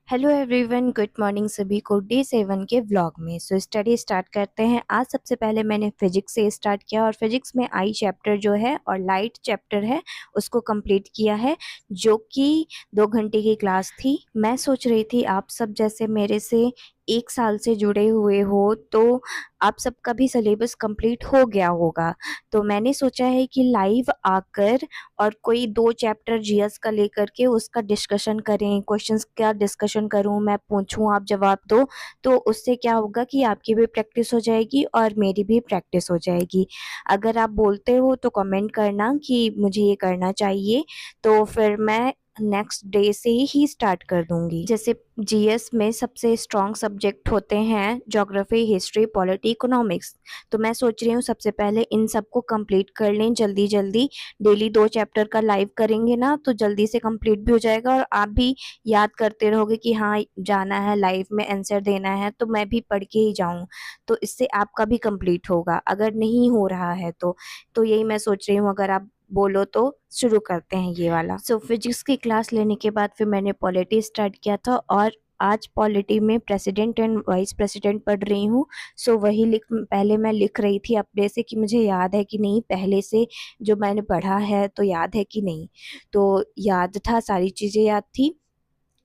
Hello everyone, good morning सभी को day 7 के व्लॉग में। स्टडी स्टार्ट करते हैं। आज सबसे पहले मैंने फिजिक्स से स्टार्ट किया और फिजिक्स में आई चैप्टर जो है और लाइट चैप्टर है उसको कंप्लीट किया है, जो कि 2 घंटे की क्लास थी। मैं सोच रही थी आप सब जैसे मेरे से 1 साल से जुड़े हुए हो तो आप सबका भी सिलेबस कंप्लीट हो गया होगा। तो मैंने सोचा है कि लाइव आकर और कोई 2 चैप्टर जीएस का लेकर के उसका डिस्कशन करें, क्वेश्चंस का डिस्कशन करूं, मैं पूछूं आप जवाब दो। तो उससे क्या होगा कि आपकी भी प्रैक्टिस हो जाएगी और मेरी भी प्रैक्टिस हो जाएगी। अगर आप बोलते हो तो कमेंट करना कि मुझे ये करना चाहिए, तो फिर मैं नेक्स्ट डे से ही स्टार्ट कर दूंगी। जैसे जीएस में सबसे स्ट्रॉन्ग सब्जेक्ट होते हैं ज्योग्राफी, हिस्ट्री, पॉलिटी, इकोनॉमिक्स। तो मैं सोच रही हूँ सबसे पहले इन सबको कंप्लीट कर लें जल्दी जल्दी। डेली 2 चैप्टर का लाइव करेंगे ना तो जल्दी से कंप्लीट भी हो जाएगा और आप भी याद करते रहोगे कि हाँ जाना है लाइव में आंसर देना है, तो मैं भी पढ़ के ही जाऊं। तो इससे आपका भी कंप्लीट होगा अगर नहीं हो रहा है तो यही मैं सोच रही हूँ। अगर आप बोलो तो शुरू करते हैं ये वाला। फिजिक्स की क्लास लेने के बाद फिर मैंने पॉलिटी स्टार्ट किया था और आज पॉलिटी में प्रेसिडेंट एंड वाइस प्रेसिडेंट पढ़ रही हूँ। वही पहले मैं लिख रही थी अपने से कि मुझे याद है कि नहीं, पहले से जो मैंने पढ़ा है तो याद है कि नहीं। तो याद था, सारी चीज़ें याद थी।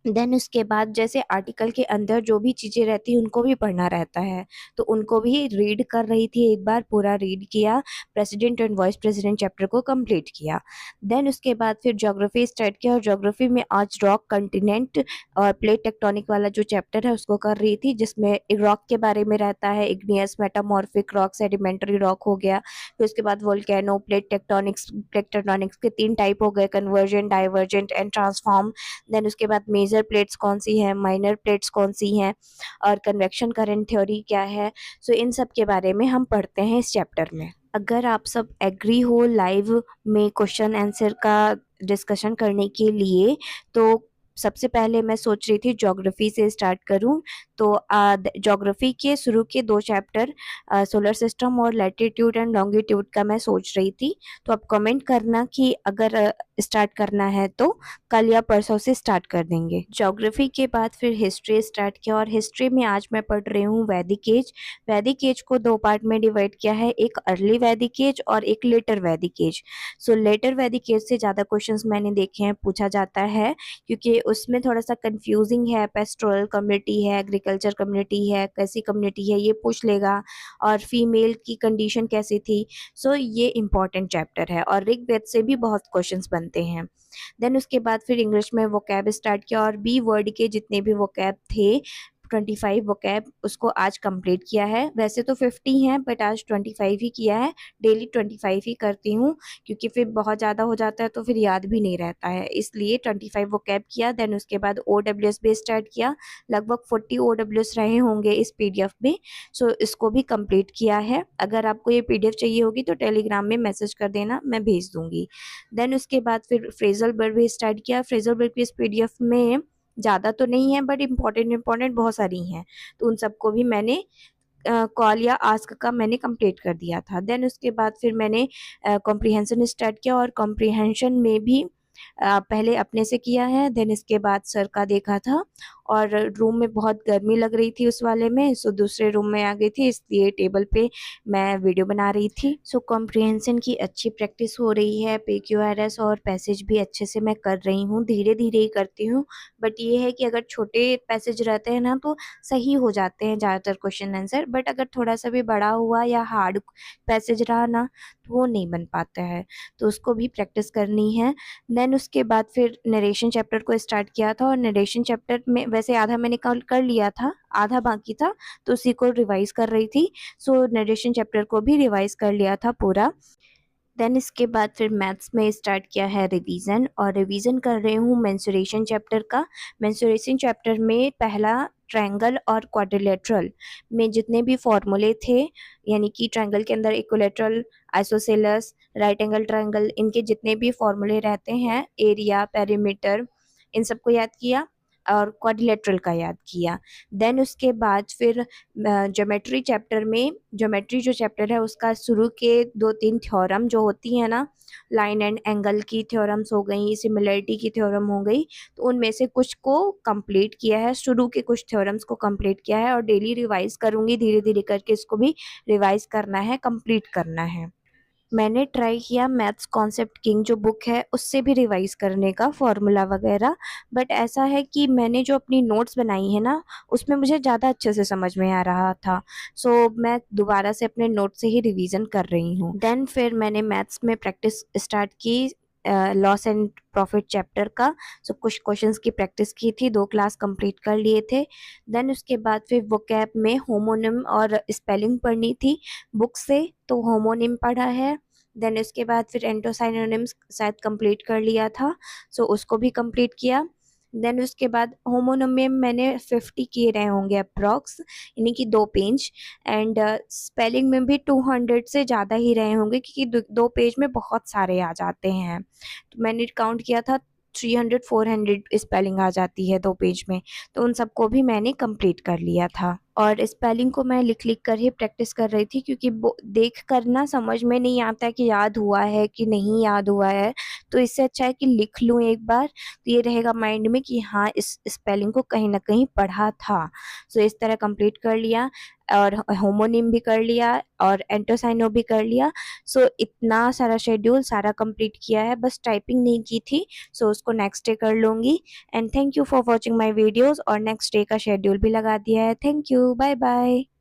देन उसके बाद जैसे आर्टिकल के अंदर जो भी चीज़ें रहती हैं उनको भी पढ़ना रहता है, तो उनको भी रीड कर रही थी। एक बार पूरा रीड किया, president and vice president chapter को कंप्लीट किया। देन उसके बाद फिर ज्योग्राफी स्टार्ट किया और ज्योग्राफी में आज रॉक, कंटिनेंट और प्लेट टेक्टोनिक वाला जो चैप्टर है उसको कर रही थी, जिसमें एक रॉक के बारे में रहता है, igneous, metamorphic rock, sedimentary rock हो गया। फिर उसके बाद volcano, plate tectonics. Plate tectonics के 3 टाइप हो गए, convergent, divergent and transform. Then उसके बाद मेजर प्लेट्स कौन सी हैं, माइनर प्लेट्स कौन सी हैं, और कन्वेक्शन करंट थ्योरी क्या है। इन सब के बारे में हम पढ़ते हैं इस चैप्टर में। अगर आप सब एग्री हो लाइव में क्वेश्चन आंसर का डिस्कशन करने के लिए, तो सबसे पहले मैं सोच रही थी ज्योग्राफी से स्टार्ट करूं। तो ज्योग्राफी के शुरू के 2 चैप्टर सोलर सिस्टम और लैटिट्यूड एंड लॉन्गिट्यूड का मैं सोच रही थी। तो आप कमेंट करना कि अगर स्टार्ट करना है तो कल या परसों से स्टार्ट कर देंगे। ज्योग्राफी के बाद फिर हिस्ट्री स्टार्ट किया और हिस्ट्री में आज मैं पढ़ रही हूँ वैदिक एज। वैदिक एज को 2 पार्ट में डिवाइड किया है, एक अर्ली वैदिक एज और एक लेटर वैदिक एज। लेटर वैदिक एज से ज़्यादा क्वेश्चंस मैंने देखे हैं पूछा जाता है, क्योंकि उसमें थोड़ा सा कंफ्यूजिंग है। पेस्टोरल कम्युनिटी है, एग्रीकल्चर कम्युनिटी है, कैसी कम्युनिटी है ये पूछ लेगा, और फीमेल की कंडीशन कैसी थी। ये इंपॉर्टेंट चैप्टर है और ऋग्वेद से भी बहुत क्वेश्चंस बनते हैं। देन उसके बाद फिर इंग्लिश में वोकैब स्टार्ट किया और बी वर्ड के जितने भी वोकैब थे, 25 वोकैब, उसको आज कंप्लीट किया है। वैसे तो 50 हैं बट आज 25 ही किया है। डेली 25 ही करती हूँ, क्योंकि फिर बहुत ज़्यादा हो जाता है तो फिर याद भी नहीं रहता है, इसलिए 25 वोकैब किया। देन उसके बाद OWS भी स्टार्ट किया। लगभग 40 OWS रहे होंगे इस PDF में। इसको भी कंप्लीट किया है। अगर आपको ये PDF चाहिए होगी तो टेलीग्राम में मैसेज कर देना, मैं भेज दूंगी। देन उसके बाद फिर फ्रेजल वर्ब भी स्टार्ट किया। फ्रेजल वर्ब की इस PDF में ज़्यादा तो नहीं है बट इम्पोर्टेंट बहुत सारी हैं, तो उन सबको भी मैंने कॉल या आस्क का मैंने कंप्लीट कर दिया था। देन उसके बाद फिर मैंने कॉम्प्रिहेंशन स्टार्ट किया और कॉम्प्रिहेंशन में भी पहले अपने से किया है। देन इसके बाद सर का देखा था और रूम में बहुत गर्मी लग रही थी उस वाले में, दूसरे रूम में आ गई थी, इसलिए टेबल पे मैं वीडियो बना रही थी। कॉम्प्रिहेंशन की अच्छी प्रैक्टिस हो रही है। PQRS और पैसेज भी अच्छे से मैं कर रही हूँ, धीरे धीरे ही करती हूँ। बट ये है कि अगर छोटे पैसेज रहते हैं ना तो सही हो जाते हैं ज़्यादातर क्वेश्चन आंसर, बट अगर थोड़ा सा भी बड़ा हुआ या हार्ड पैसेज रहा ना तो वो नहीं बन पाता है, तो उसको भी प्रैक्टिस करनी है। देन उसके बाद फिर नरेशन चैप्टर को स्टार्ट किया था और नरेशन चैप्टर में वैसे आधा मैंने कल कर लिया था, आधा बाकी था, तो उसी को रिवाइज कर रही थी। नरेशन चैप्टर को भी रिवाइज कर लिया था पूरा। देन इसके बाद फिर मैथ्स में स्टार्ट किया है रिवीजन, और रिवीजन कर रही हूँ मेंसुरेशन चैप्टर का। मेंसुरेशन चैप्टर में पहला ट्रायंगल और क्वाड्रिलेटरल में जितने भी फॉर्मूले थे, यानी कि ट्रायंगल के अंदर equilateral, isosceles, right angle triangle, इनके जितने भी फॉर्मूले रहते हैं, एरिया, पेरीमीटर, इन सबको याद किया। और क्वाड्रिलेटरल का याद किया। देन उसके बाद फिर ज्योमेट्री चैप्टर में, ज्योमेट्री जो चैप्टर है उसका शुरू के 2-3 थ्योरम जो होती है ना, लाइन एंड एंगल की थ्योरम्स हो गई, सिमिलरिटी की थ्योरम हो गई, तो उनमें से कुछ को कंप्लीट किया है, शुरू के कुछ थ्योरम्स को कंप्लीट किया है और डेली रिवाइज करूँगी, धीरे-धीरे करके इसको भी रिवाइज करना है, कंप्लीट करना है। मैंने ट्राई किया मैथ्स कॉन्सेप्ट किंग जो बुक है उससे भी रिवाइज करने का फॉर्मूला वगैरह, बट ऐसा है कि मैंने जो अपनी नोट्स बनाई है ना उसमें मुझे ज़्यादा अच्छे से समझ में आ रहा था, सो मैं दोबारा से अपने नोट से ही रिवीजन कर रही हूँ। देन फिर मैंने मैथ्स में प्रैक्टिस स्टार्ट की लॉस एंड प्रॉफिट चैप्टर का, सो कुछ क्वेश्चंस की प्रैक्टिस की थी, 2 क्लास कंप्लीट कर लिए थे। देन उसके बाद फिर वोकैब में होमोनिम और स्पेलिंग पढ़नी थी बुक से, तो होमोनिम पढ़ा है। देन उसके बाद फिर एंटोसाइनोनिम्स शायद कंप्लीट कर लिया था, सो उसको भी कंप्लीट किया। देन उसके बाद होमोनिम मैंने 50 किए रहे होंगे अप्रॉक्स, यानी कि 2 पेज, एंड स्पेलिंग में भी 200 से ज़्यादा ही रहे होंगे क्योंकि 2 पेज में बहुत सारे आ जाते हैं, तो मैंने काउंट किया था 300-400 स्पेलिंग आ जाती है 2 पेज में, तो उन सबको भी मैंने कंप्लीट कर लिया था। और स्पेलिंग को मैं लिख-लिख कर ही प्रैक्टिस कर रही थी क्योंकि वो देख कर ना समझ में नहीं आता है कि याद हुआ है कि नहीं याद हुआ है, तो इससे अच्छा है कि लिख लूँ एक बार, तो ये रहेगा माइंड में कि हाँ, इस स्पेलिंग को कहीं न कहीं पढ़ा था। सो इस तरह कंप्लीट कर लिया और होमोनिम भी कर लिया और एंटोसाइनो भी कर लिया। सो इतना सारा शेड्यूल सारा कंप्लीट किया है, बस टाइपिंग नहीं की थी, सो उसको नेक्स्ट डे कर लूँगी। And thank you for watching my videos, और नेक्स्ट डे का शेड्यूल भी लगा दिया है। Thank you, bye bye.